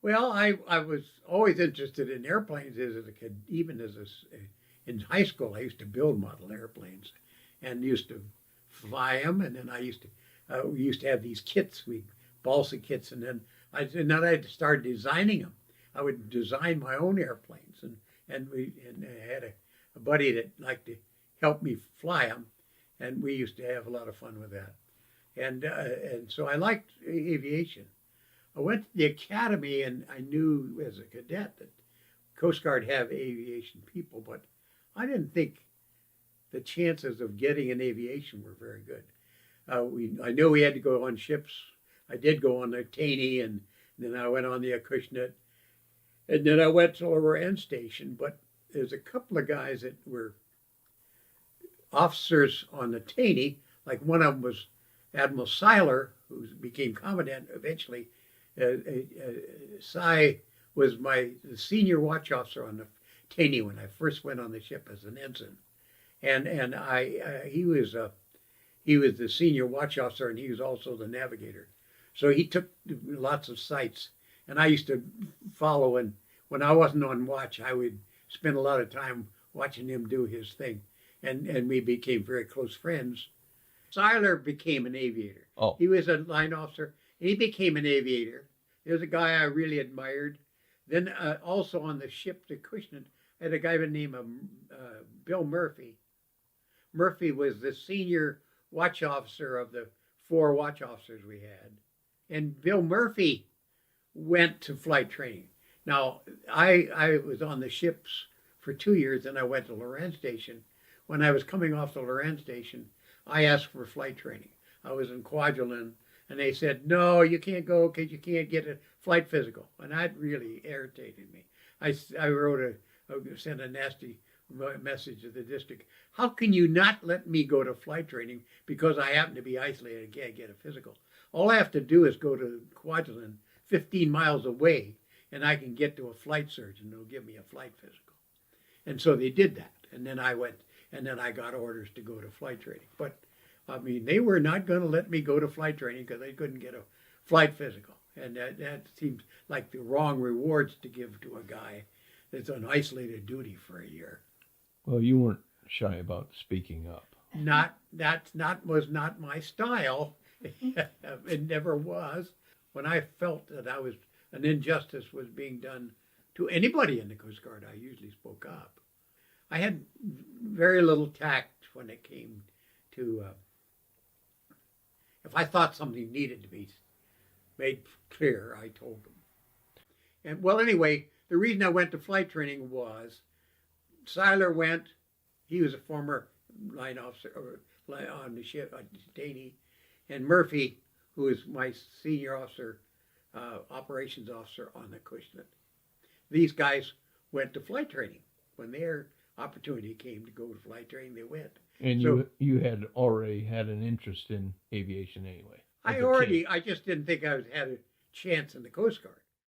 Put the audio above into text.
Well, I was always interested in airplanes as a kid, even in high school. I used to build model airplanes, and used to fly them. And then we used to have these kits, balsa kits, and then I started designing them. I would design my own airplanes, and I had a buddy that liked to help me fly them, and we used to have a lot of fun with that. And so I liked aviation. I went to the academy, and I knew as a cadet that Coast Guard have aviation people, but I didn't think the chances of getting in aviation were very good. I knew we had to go on ships. I did go on the Taney, and then I went on the Acushnet, and then I went to Loren Station. But there's a couple of guys that were officers on the Taney. Like one of them was Admiral Seiler, who became commandant eventually. Cy was the senior watch officer on the Taney when I first went on the ship as an ensign, and he was the senior watch officer, and he was also the navigator. So he took lots of sights, and I used to follow. And when I wasn't on watch, I would spend a lot of time watching him do his thing, and we became very close friends. Seiler became an aviator. Oh. He was a line officer, and he became an aviator. He was a guy I really admired. Then also on the ship, the Acushnet, I had a guy by the name of Bill Murphy. Murphy was the senior watch officer of the 4 watch officers we had. And Bill Murphy went to flight training. Now, I was on the ships for 2 years, and I went to Loren Station. When I was coming off the Loren Station, I asked for flight training. I was in Kwajalein, and they said, no, you can't go because you can't get a flight physical. And that really irritated me. I sent a nasty message to the district. How can you not let me go to flight training because I happen to be isolated and can't get a physical? All I have to do is go to Kwajalein, 15 miles away, and I can get to a flight surgeon who'll give me a flight physical. And so they did that. And then I went, and then I got orders to go to flight training. But, I mean, they were not going to let me go to flight training because they couldn't get a flight physical. And that seems like the wrong rewards to give to a guy that's on isolated duty for a year. Well, you weren't shy about speaking up. Was not my style. It never was. When I felt that an injustice was being done to anybody in the Coast Guard, I usually spoke up. I had very little tact when it came to if I thought something needed to be made clear, I told them. And well, anyway, the reason I went to flight training was Seiler went. He was a former line officer on the ship, Daney, and Murphy, who is my senior officer, operations officer on the Acushnet. These guys went to flight training. When their opportunity came to go to flight training, they went. And so, you had already had an interest in aviation anyway. I just didn't think I had a chance in the Coast Guard.